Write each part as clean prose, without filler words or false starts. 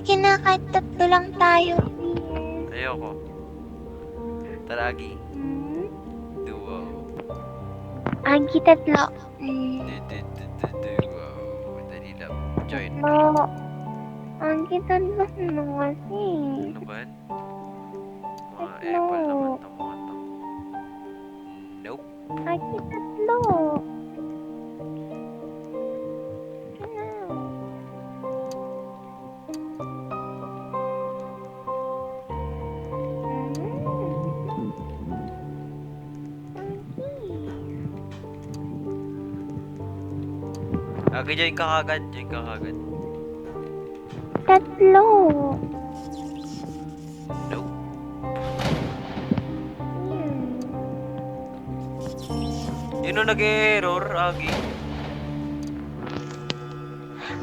Sige na, kahit tatlo lang tayo, please. Ayoko. Taragi. Hmm? Duo. Agi, tatlo. Duo. Dali lang. Join me. Tatlo. Agi, tatlo na kasi. Ano ba yan? Mga Tatlo. apple naman to mga to. Nope. Agi, tatlo. Sige na. Agi. Agi, join ka kagad. Join ka kagad. Tatlo. Nope. Yun o nag-error, Agi.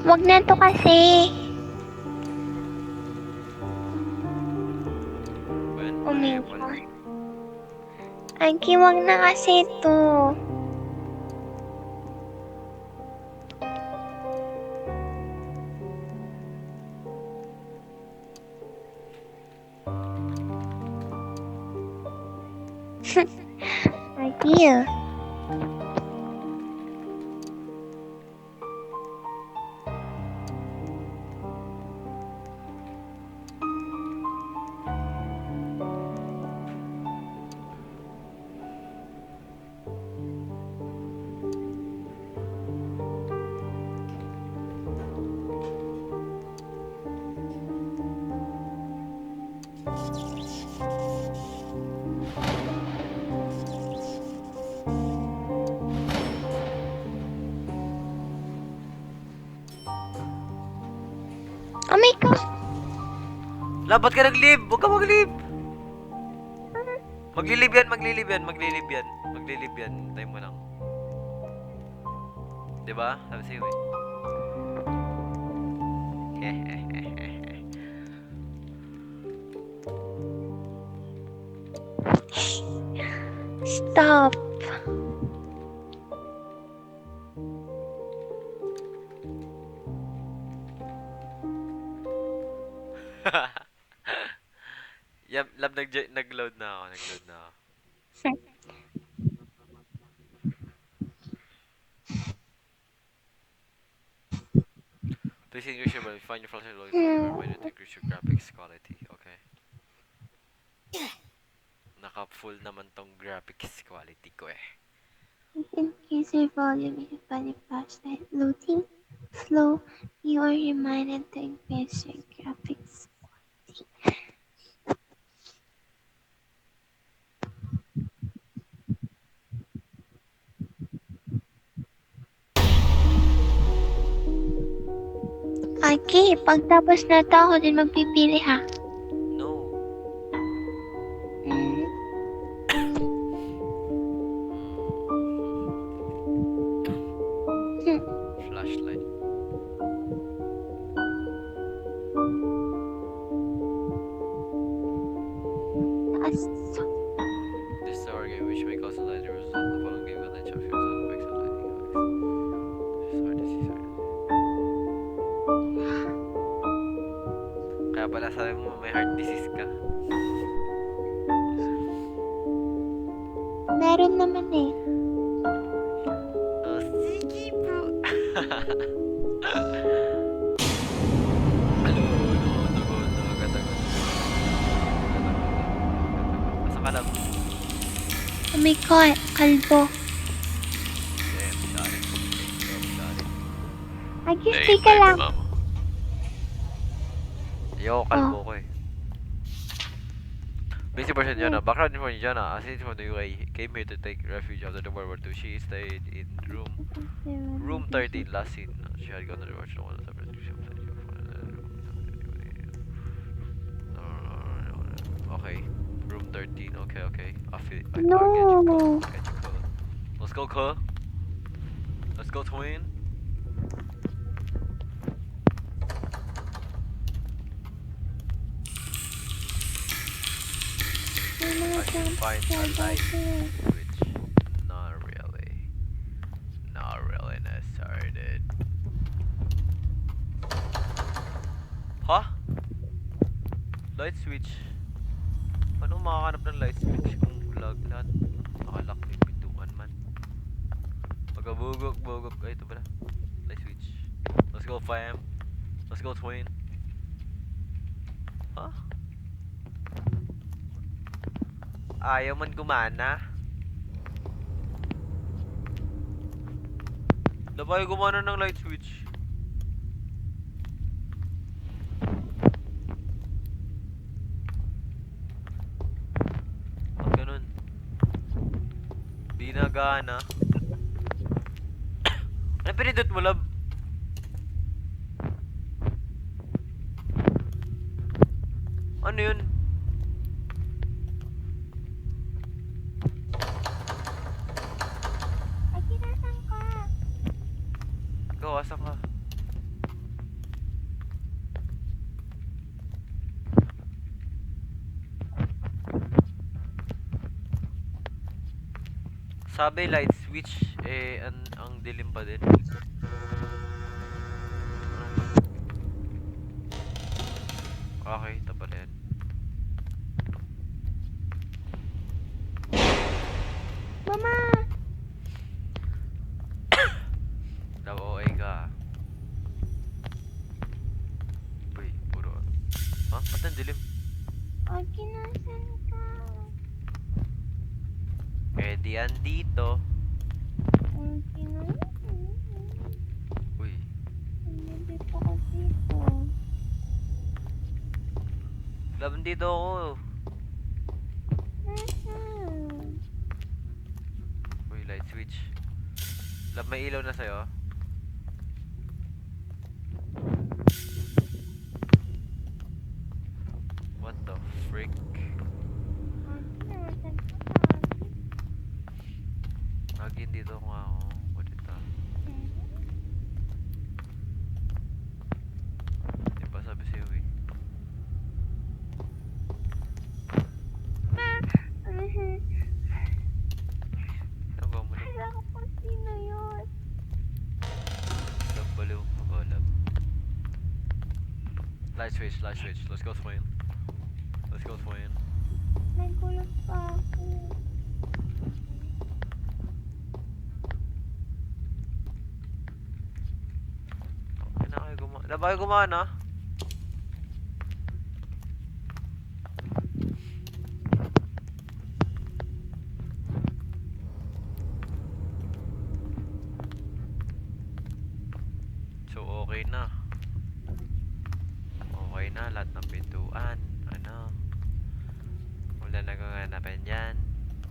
Wag na to kasi. Ben, Oh my apple. God. Agi, wag na kasi to. Agi. Oh my God. Labat ka nag-leave! Huwag ka mag-leave! Maglilib yan, maglilib yan, maglilib yan. Maglilib yan. Time mo lang. Diba? Sabi sa'yo eh. Stop. Yep, lab nag-load na ako, nag-load na ako. Please increase your volume. Find your flashlight volume for your reminder to increase your graphics quality. Okay. Naka-full naman tong graphics quality ko eh. Increase your volume in the flashlight. Loading slow. You are reminded to increase your graphics. Aki, pagtapos na to, ako din magpipili ha. No. Hmm? Flashlight. Taas. This is our game which may customize the results of the following game content choose your sound effects and lighting effects. This is hard. Kaya pala sabi mo may heart disease ka. Meron naman eh. Oh, sige bro. Asa ka lang? Oh my God, kalbo. Damn, got it. Got it. Aki, stay ka lang. Yo, kalbo ko eh. Basic version Jana. Background info ni Jana. As in from the UK, came here to take refuge after the World War II. She stayed in room 13 last seen. She had gone to the watch no one else ever. Okay, room 13. Okay, okay. I get you. No. I get you, Ko. Let's go, Ko. Let's go, twin. I should find a light switch. Not really. Not really necessary, dude. Huh? Light switch. Paano makakanap ng light switch kung lag lahat? Nakalak yung pintuan man. Pagkabugok-bugok. Ay, ito pala. Light switch. Let's go, fam. Let's go, twin. Huh? Ayaw man gumana. Dapat gumana ng light switch. Pag ganun. Di na gana. Ano pinindot mo, love? Ano yun? Ay, kinasaan ka? Ikaw, asan ka? Sabi light switch, eh, ang dilim pa din. Okay, ito pala yan. Mama! Daw, OA ka. Uy, puro. Ha? Ba't ang dilim? Ay, kinasaan ka? Eh, di andito. Ay, kinasaan? Uy, Hindi pa ako dito. love, andito ako. Nasaan? Uy, light switch. Love, may ilaw na sa'yo. What the frick? Ay, kinasaan ka? Lagi dito nga ako. What ito? Di ba sabi sa'yo eh? Ano ba mo, love? Wala ko kung sino yun. Love, baliw ka ba, love? Light switch, light switch. Let's go, twin. Let's go, twin. Nagulat pa ako. Ano kayo gumana? Love, kayo gumana? So, okay na. Okay na, lahat ng pintuan. Ano? Wala na gaganapin dyan.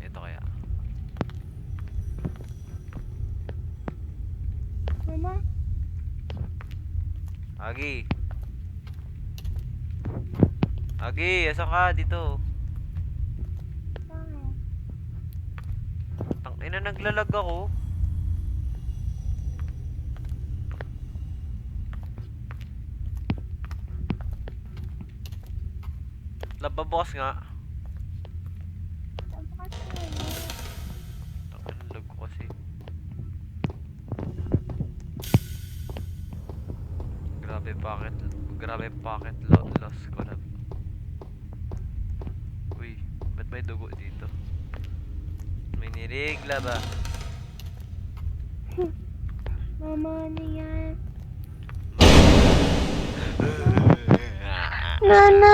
Ito kaya. Mama? Agi! Agi, asan ka? Dito. Bakit? Tangina, naglalag ako. Lababukas nga. Saan ka tayo? Tangina, lag ko kasi. Grabe pocket loss ko na. Uy, ba't may dugo dito? May nirigla ba? Mama, ano yan? Nana!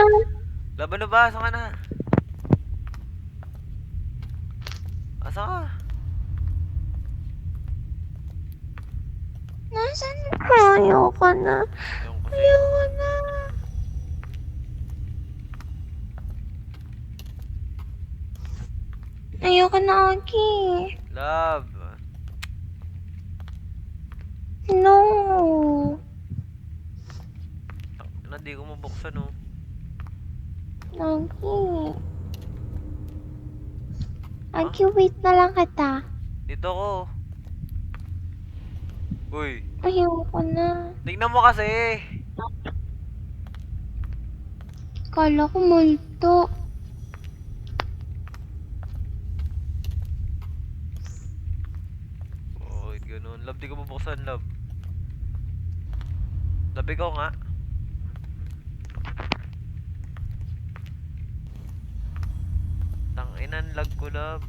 Laban na ba? Asan ka na? Asan ka? Nasaan ka? Ayoko na. Ayun kasi. Ayoko na. Ayoko na, Aki. Love. No. Tangina, di ko mabuksan oh. Aki. Aki, wait na lang kita. Dito ko. Uy, Ayoko na. tignan mo kasi. Kala ko multo. Oh, ganun. Love, di ko mabuksan, love. Love, ikaw nga. lag ko lab.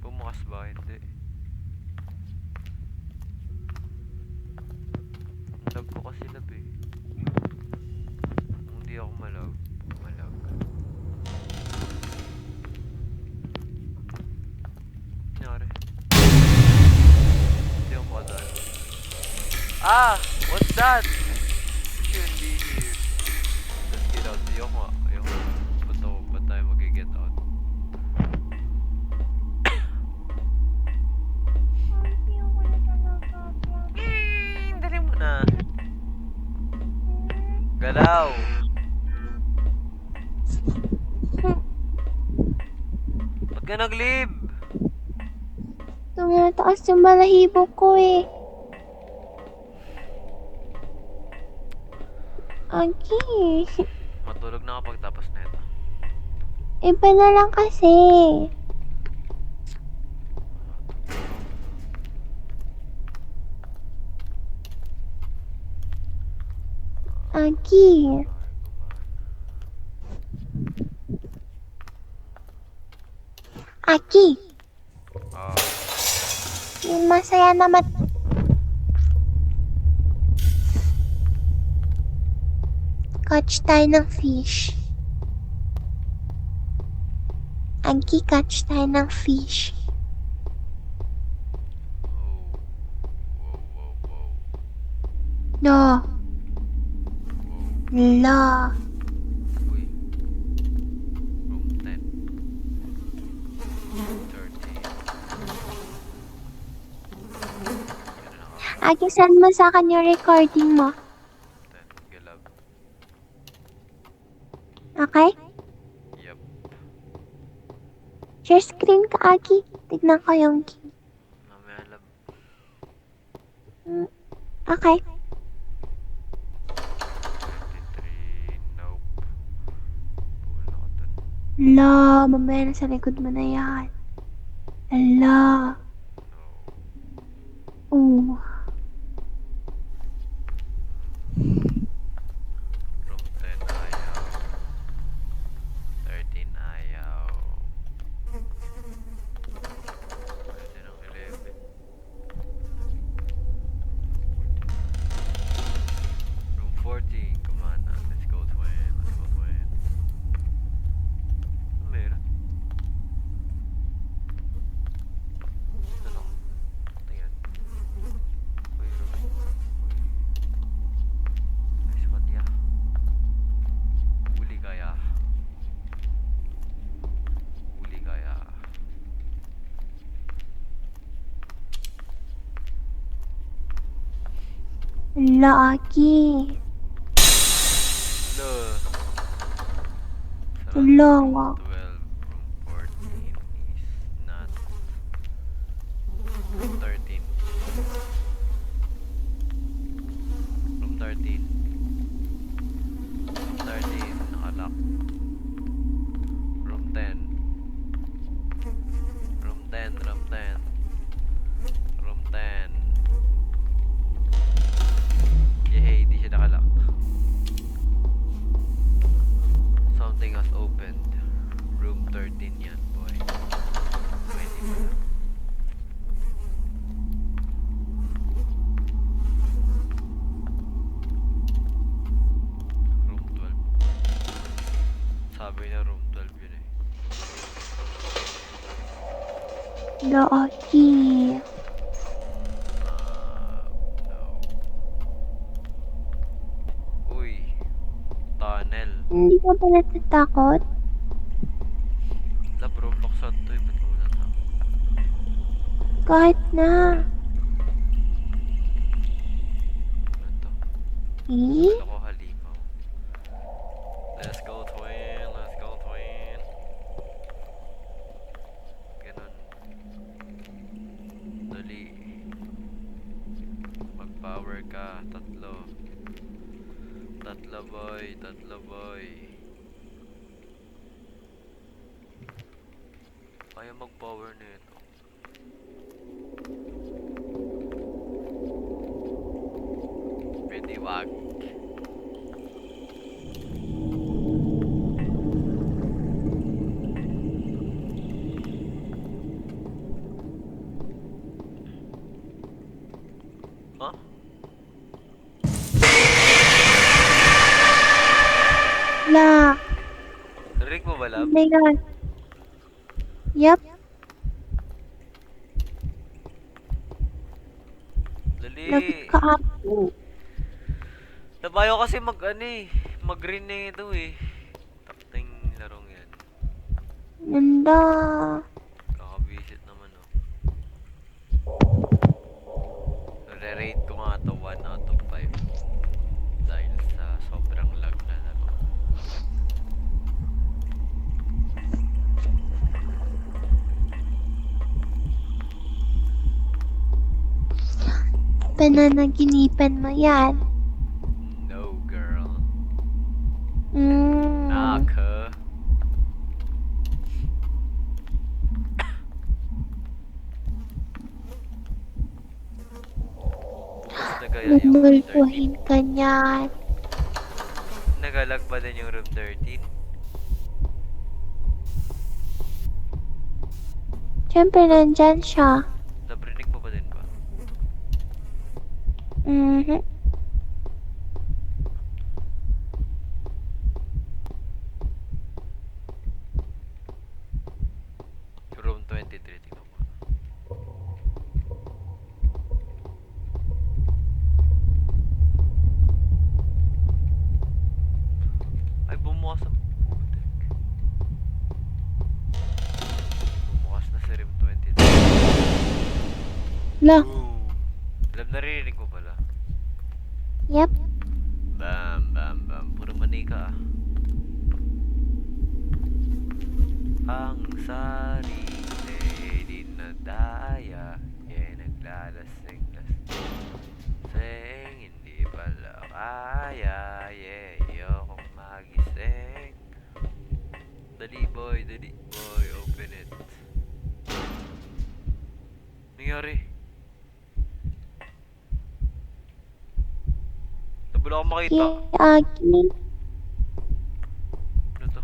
Bumukas ba? Hindi. Ang lag ko kasi lab eh. Kung hindi ako malag. Malag. Nangyari. Hindi ako makadaan. Ah! What's that? You shouldn't be here. Let's get out. Ayoko nga. Ayoko. Ba't tayo mag-get out? Dali mo na. Galaw! Ba't ka nag-leave? Tumataas yung balahibo ko eh. Agi. Matulog na kapag tapos na ito. Iba na lang kasi. Agi. Aki. Ah, Yung masaya naman. Catch tayo ng fish. Agi, catch tayo ng fish. wow. No. La. Uy. Room 10. 30. Agi, send mo sa akin yung recording mo. 10. Galab. Okay? Yup. Share screen ka, Agi. Tignan ko yung game. Mamaya lab. Okay. 23. Nope. Wala ka dun. La, mamaya na sa likod mo na yan. La. No. Oo. Room 10 ayaw. 13 ayaw. Pwede ng 11. Room 14. Come on na. Let's go twin. Let's go twin. Ano meron? Ano? Tingnan. Uy, room. Uy. Nice one, yeah. Huli kaya. Huli kaya. La, Agi. Look. La. Room 12, room 14 is not. Room 13. Room 13. Room 13, nakalock. Room 10. Room 10, room 10. Room 10. Yehey, di siya nakalock. Something has opened. Room 13 yan, boy. Pwede mo na. Room 12. Sabi niya room 12 yun eh. La, Agi. No. Uy. Tunnel. Hindi ka ba natatakot? Lab, Roblox on to eh. Ba't ka wala sa? Kahit na. Ano to? Eh? Kala ko halimaw. Let's go twin. Let's go twin. Ganun. Dali. Mag-power ka. Tatlo. Tatlo boy. Tatlo boy. Kaya mag-power nito. Pwede wag. Huh? La, Narinig mo ba, ano lab? na yan? Yup, lagot Dali. ka ako. Nabayo kasi mag-green na ito eh. Takting larong yan. Nanda. Kakabisit naman oh. Re-rate ko nga to 1 out of 5. Dahil sa sobrang lag na laro. Pananaginipan mo yan. No girl. Mm. Naka. Kumusta kaya yung room 13? Lumulpuhin ka niyan. Nagalag pa din yung room 13? Siyempre, nandyan siya. Nabrinig mo pa din ba? Mhm. Room 23, tingnan mo. Ay, bumukas ang putik. Bumukas na si room 23. La, Boom! Alam, naririnig mo pala. yep. Bam, bam, bam. Puro manika ah. Ang sarili din na daya, naglalasing-lasing, hindi pala kaya, ayokong magising. Dali boy, open it. Nangyari? Wala akong makita. Aki. Ano to?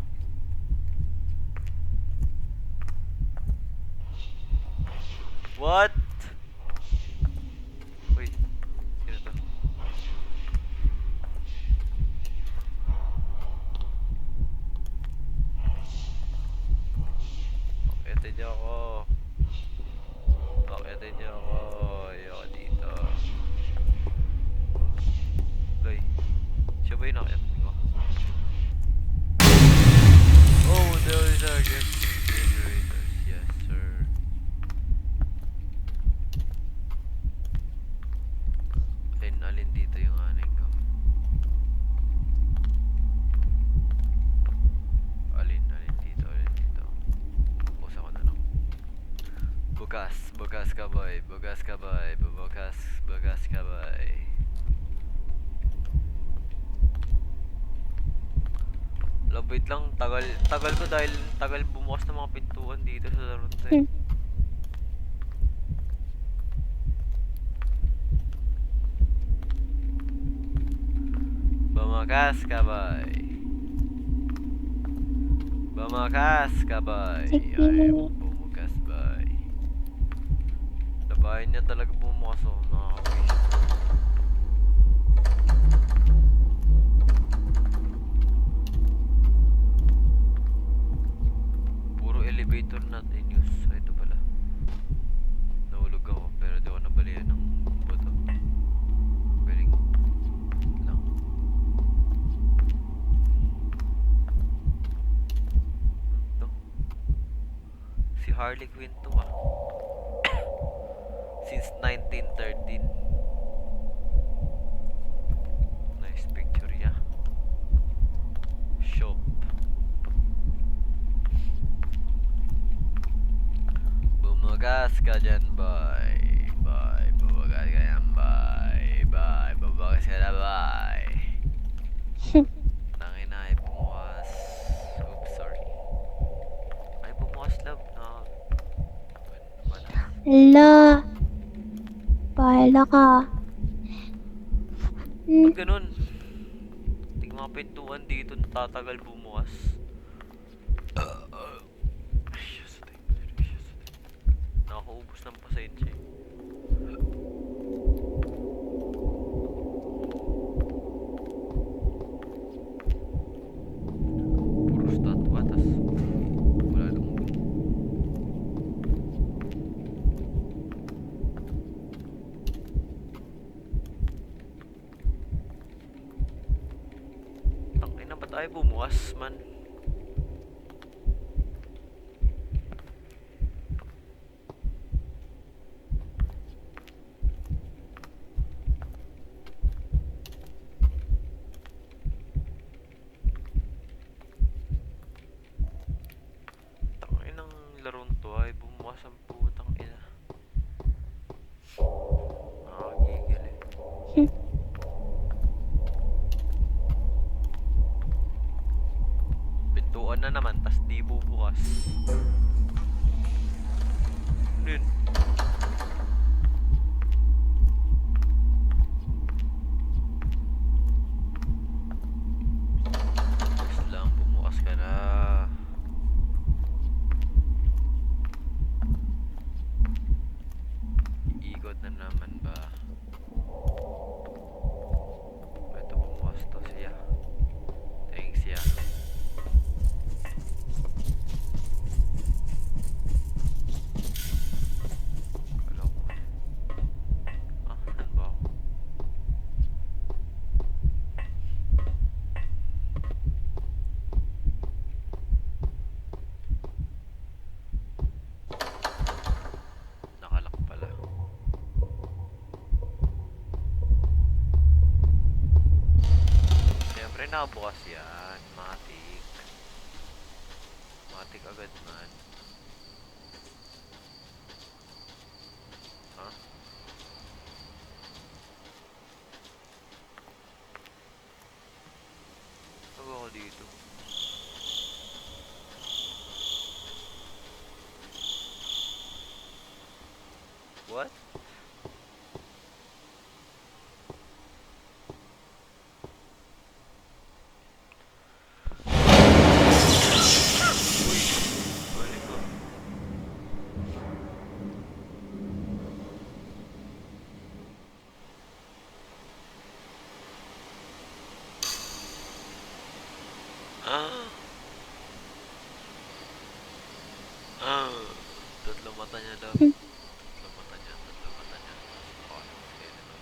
What? Wait, sino to? Pakitin niyo ako. Pakitin niyo ako. Ayoko dito. Loy, siya ba yung nakit ko? Oh, those are just generators. Yes, sir. Alin dito yung aning ko? Alin dito. Pusa ko na lang. Bukas ka boy. Bukas ka boy. Wait lang, tagal ko dahil tagal bumukas ng mga pintuan dito sa laro to eh. Bumakas ka boy. Sige. Ayaw bumukas boy. Labahin niya talaga bumukas oh, nakakabisip. Puro elevator not in use. Ay, ito pala. Nahulog ako pero di ako nabalian ng buto. Galing lang. Ito. Si Harley Quinn to ah. Since 1913. Nice picture ya. Shop. Bumugas ka dyan, boy. Bumugas ka dyan, boy. Bumugas ka na, boy. Tangina ay bumukas. Oops, sorry. Ay, bumukas, love. La. Bahala ka. Ba't ganun? Tingnan mga pintuan dito natatagal bumukas. Nakakaubos ng pasensya eh. Ay, bumukas man. Tangin ng larong to ay bumukas ang putang ina. Nakakagigil eh. Pintuan na naman, tas di bubukas. Ano yun? Please lang, bumukas ka na. Ikot na naman ba? Ito bumukas to siya. Thanks ya. Wala ko. Ah, saan ba ako? Nakalak pala. Siyempre nakabukas yan. Matik. Matik agad man. Ha? Saan ako dito? What? Balik ko. Ah! Ah! Tatlong mata niya daw. Tatlong mata niya, tatlong mata niya. Oh, okay na to.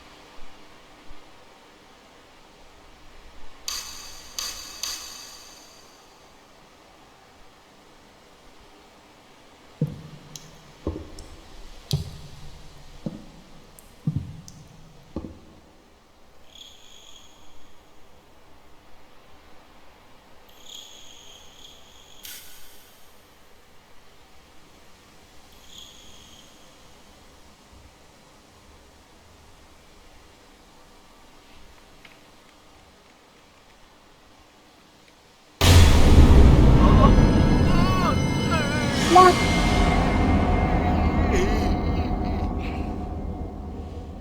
Lock!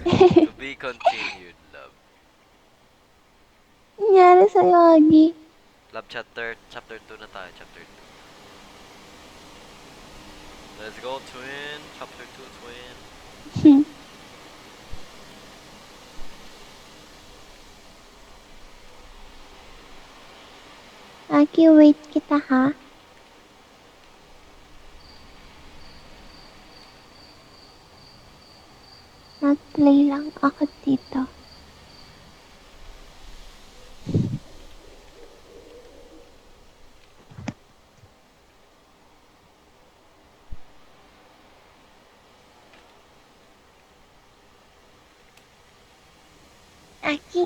To be continued, love. Nangyari sa'yo, Agi. Love chapter 2 na tayo, chapter 2. Let's go, twin. Chapter 2, twin. Agi, wait kita ha. Nag-play lang ako dito. Agi,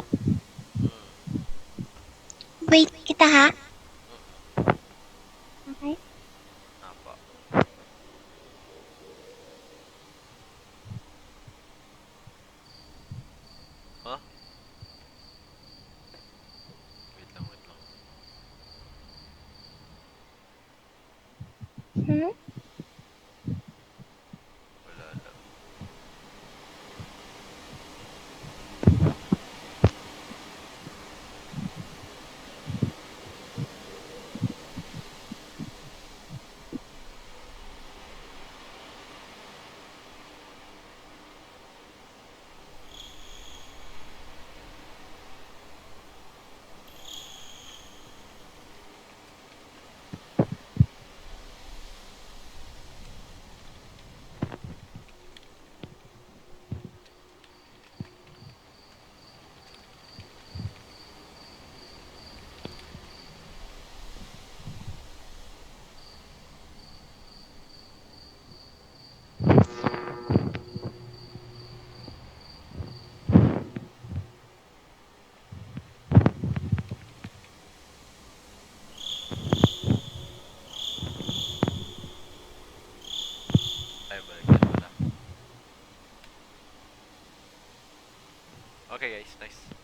wait kita ha. Okay? Apa. Huh? Wait lang, wait lang. Hmm? Wala lang. Okay guys, nice.